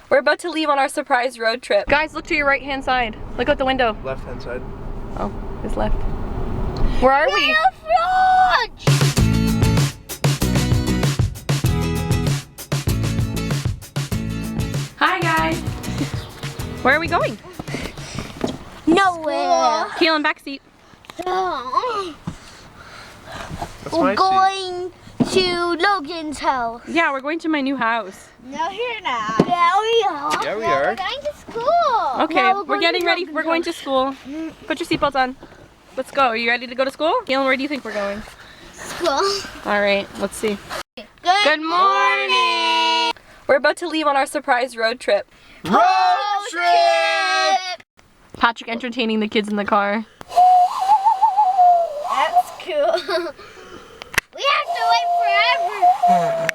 We're about to leave on our surprise road trip. Guys, look to your right hand side. Look out the window. Left hand side. Oh, it's left. Where are we? Hi guys. Where are we going? Nowhere. Keelan, back seat. We're going to Logan's house. Yeah, we're going to my new house. No, you're not. Yeah, we are. Yeah, we No, are. We're going to school. Okay, No, we're getting ready. We're going to school. Put your seatbelts on. Let's go. Are you ready to go to school? Keelan, where do you think we're going? School. All right, let's see. Good morning. We're about to leave on our surprise road trip. Road trip! Patrick entertaining the kids in the car. That's cool. We have to wait forever.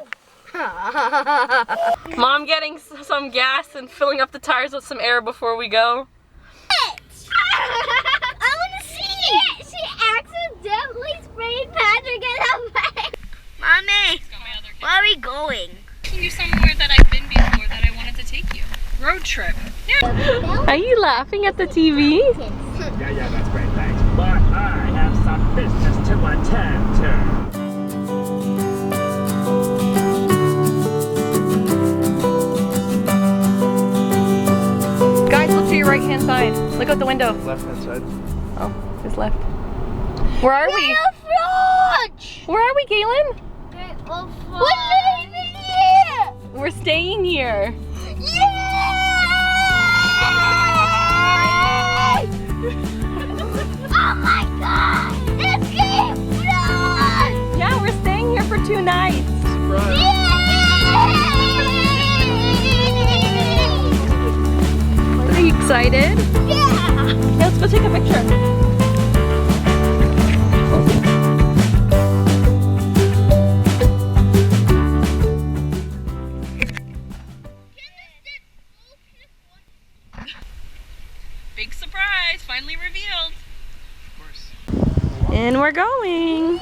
Mom getting some gas and filling up the tires with some air before we go. I want to see it. She accidentally sprayed Patrick in the face. Mommy, where are we going? Taking you somewhere that I've been before that I wanted to take you. Road trip. Yeah. Are you laughing at the TV? Yeah, that's great, thanks. But I have some business to attend to. Guys, look to your right hand side. Look out the window. Left hand side. Oh, it's left. Where are we? Where are we, Galen? We're leaving here. We're staying here. Oh my God! This game fun! Yeah, we're staying here for 2 nights. Surprise. Are you excited? Yeah! Let's go take a picture. Big surprise, finally revealed. Of course. And we're going.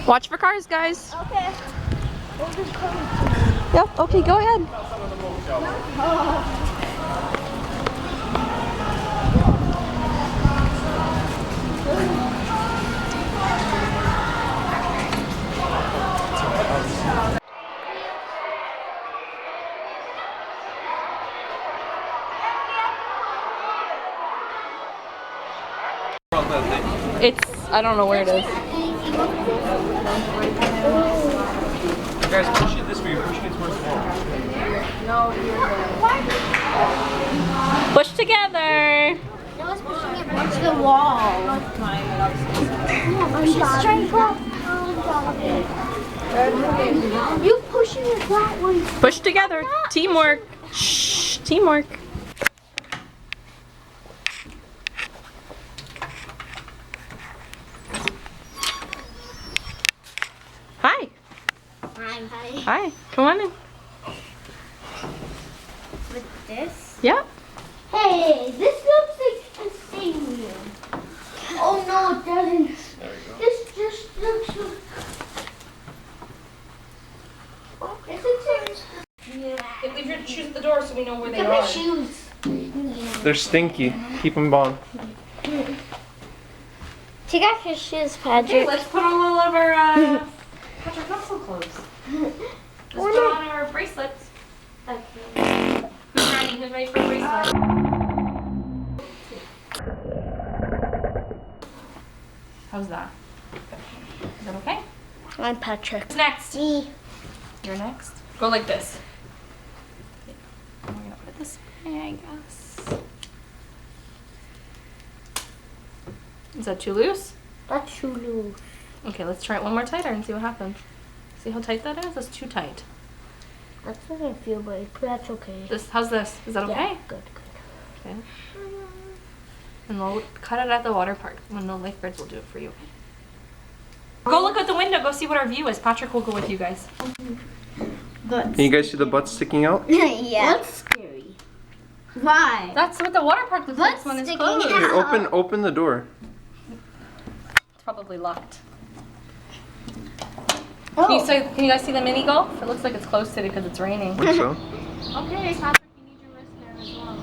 Watch for cars, guys. Okay. Yep, okay, go ahead. It's, I don't know where it is. Guys, push it this way. You're pushing it towards the wall. Push together. No one's pushing it towards the wall. She's trying to pull. You pushing it that way. Push together. Teamwork. Shh, teamwork. Hi. Hi. Hi. Come on in. With this? Yeah. Hey, this looks like a stadium. Oh no, it doesn't. There we go. This just looks like. Oh, yes, it is. Yeah. Leave your shoes at the door so we know where they Look at my are. shoes. They're stinky. Keep them on. Take off your shoes, Okay, Patrick. let's put on all of our Patrick Russell clothes. Let's put on our bracelets. Okay. Who's ready? Who's ready for a bracelet? How's that? Is that okay? I'm Patrick. Who's next? Me. You're next. Go like this. I'm gonna put it this way, I guess. Is that too loose? That's too loose. Okay, let's try it one more tighter and see what happens. See how tight that is? That's too tight. That's what I feel, but that's okay. How's this? Is that okay? Yeah, good. Okay. And we'll cut it at the water park when the lifeguards will do it for you. Go look out the window. Go see what our view is. Patrick will go with you guys. Can you guys see the butt sticking out? Yeah. That's scary. Why? That's what the water park looks like when it's sticking closed. out. Here, open the door. It's probably locked. Can you guys see the mini golf? It looks like it's closed today because it's raining. I think so. Okay, Patrick, you need your wrist there as well.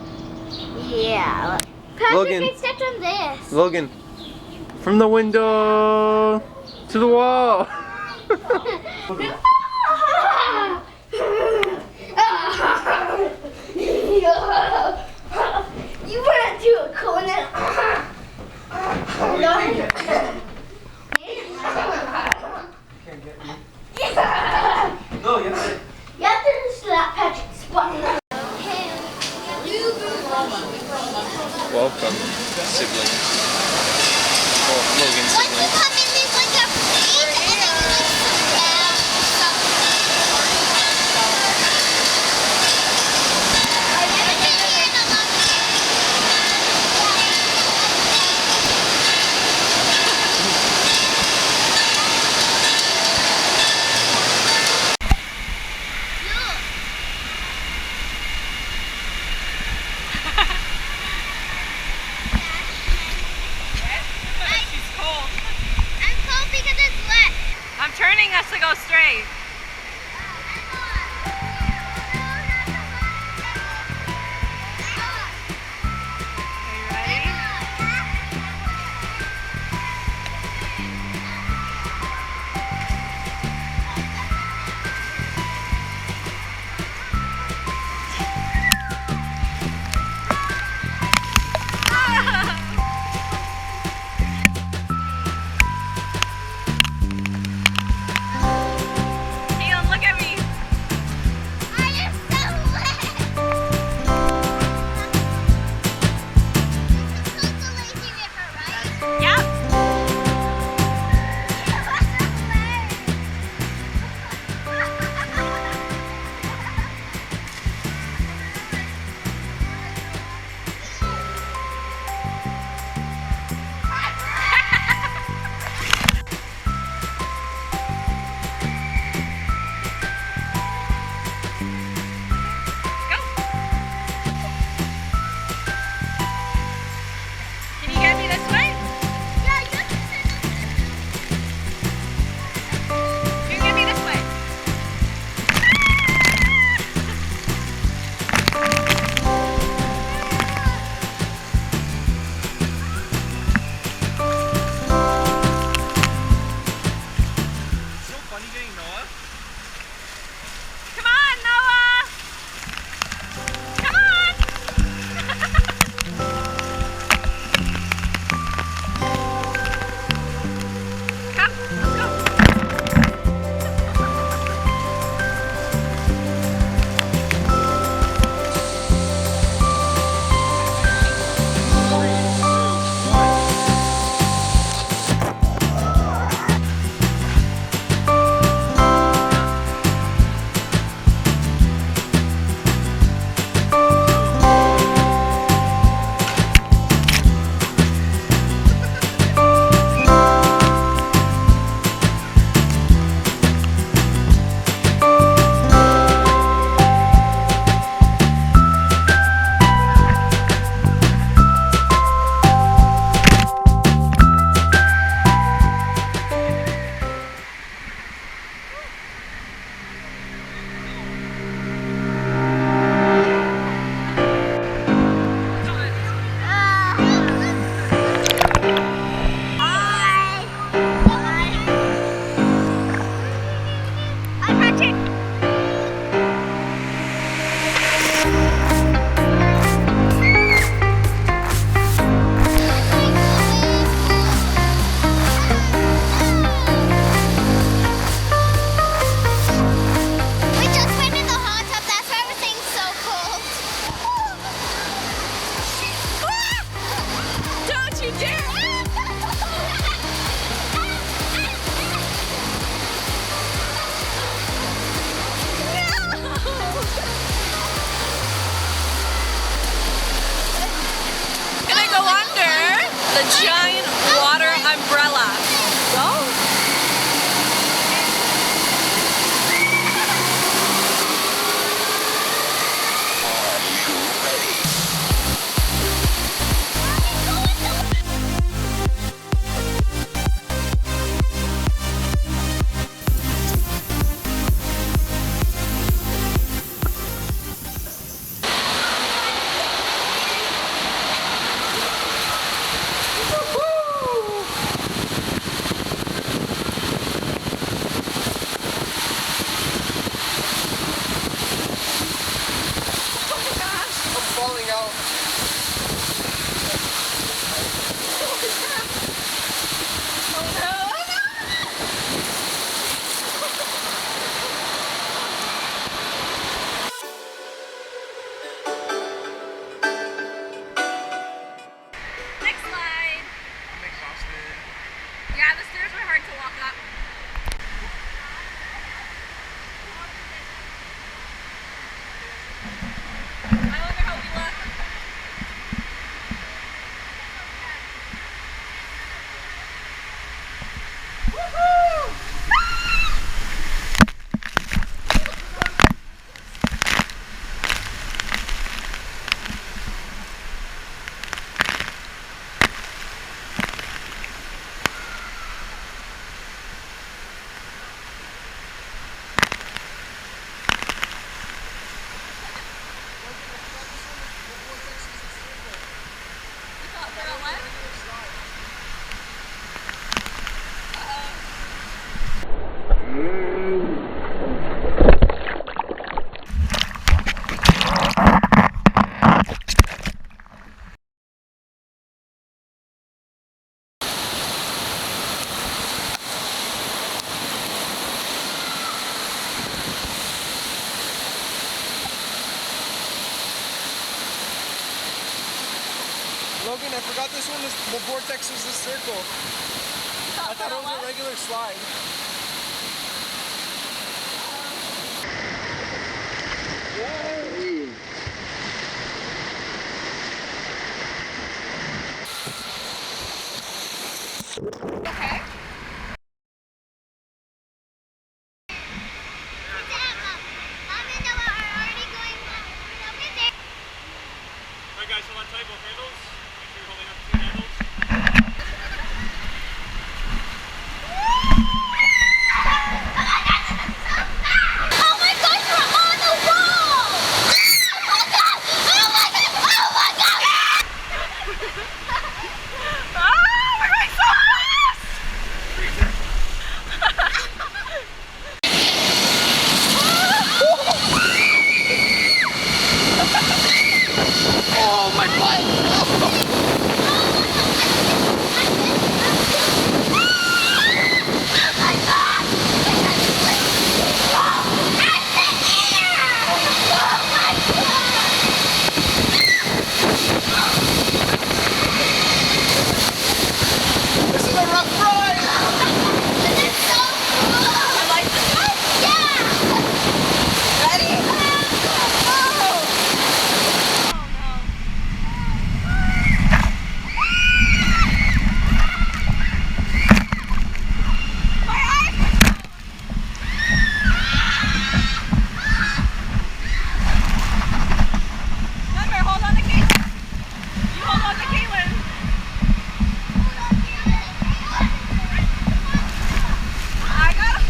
Yeah. Patrick, Logan. I stepped on this. Logan, from the window to the wall. You went to a corner. No, yes. You have to slap Patrick's butt. Welcome, sibling. Oh, Logan's Once you sibling. come in, there's like a breeze, and then you like sit She's cold. I'm cold because it's wet. I'm turning us to go straight. Are you ready? Keelan, look at me. I am so wet. This is the lazy river, right? Yep. Can you get me this way? You can get me this way. So funny getting Noah. Come on, Noah. Come on. Come, let's go. We just went in the hot tub. That's why everything's so cold. Don't you dare. Gonna go under the giant water umbrella. Go. Logan, I forgot this one is the vortex was a circle. I thought it was a regular slide. Yay! Okay. Alright guys, hold on tight, both handles. Make sure you're holding up the two handles. Oh my gosh, we're on the wall! Oh my god! Oh my god! Oh my god! Oh, we're going so fast! Oh my butt! This is a rough ride! It's so cool! I like this one. Yeah! Ready? Remember, hold on to Caitlin. You hold on to Caitlin. I got it.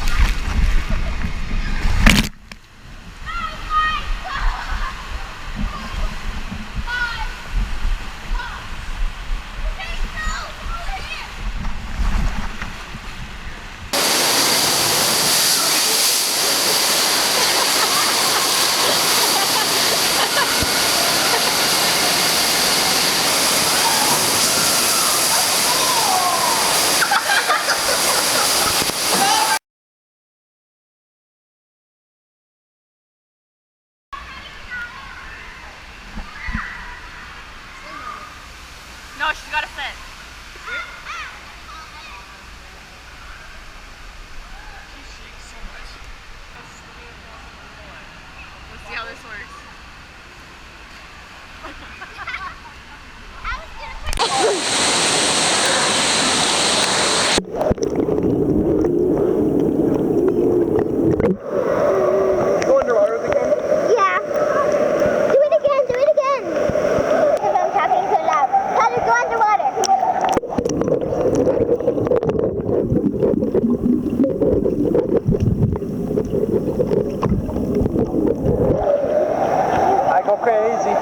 No, she's got to sit. Let's see how this works. Go underwater with the camera. Yeah. Do it again, do it again. Because I'm talking so loud. Tyler, go underwater. I go crazy.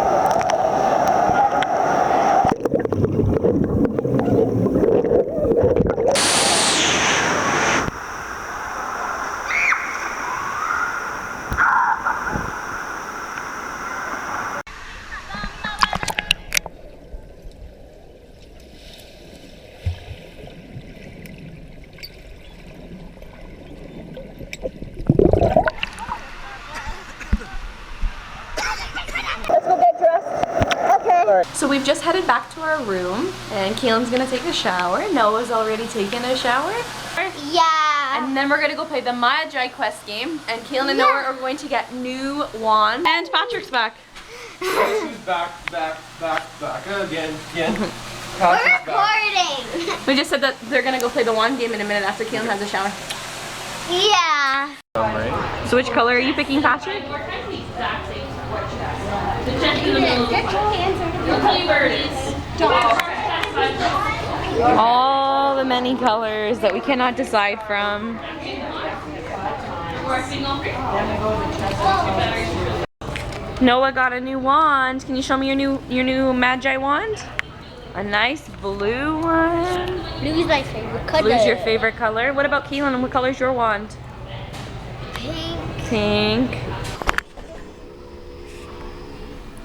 Let's go get dressed. Okay. So we've just headed back to our room, and Kaylin's gonna take a shower. Noah's already taken a shower. Yeah. And then we're gonna go play the Magi Quest game, and Kaylin and Noah are going to get new wands. And Patrick's back. Who's back again. We're recording. We just said that they're gonna go play the wand game in a minute after Kaylin has a shower. Yeah. Right. So which color are you picking, Patrick? All the many colors that we cannot decide from. Noah got a new wand. Can you show me your new Magi wand? A nice blue one. Blue's my favorite color. Blue's your favorite color. What about Kaylin? What color's your wand? Pink. Pink.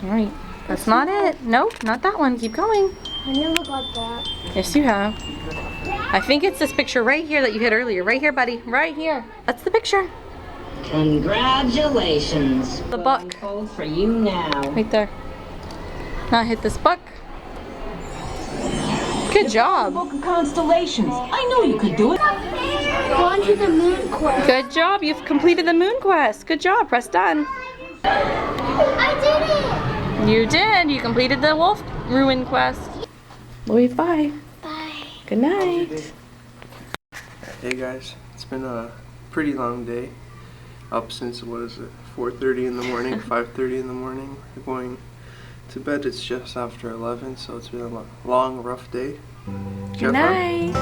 All right. That's not it. Nope, not that one. Keep going. I never got that. Yes, you have. I think it's this picture right here that you hit earlier. Right here, buddy. Right here. That's the picture. Congratulations. The buck. Hold for you now. Right there. Now hit this buck. Good job. Constellations. I knew you could do it. Going to the moon quest. Good job. You've completed the moon quest. Good job. Press done. I did it. You did. You completed the wolf ruin quest. Louis, bye. Bye. Good night. Hey guys, it's been a pretty long day. Up since, what is it, 4:30 in the morning, 5:30 in the morning. We're going to bed. It's just after 11, so it's been a long, rough day. Did you Good have fun? night.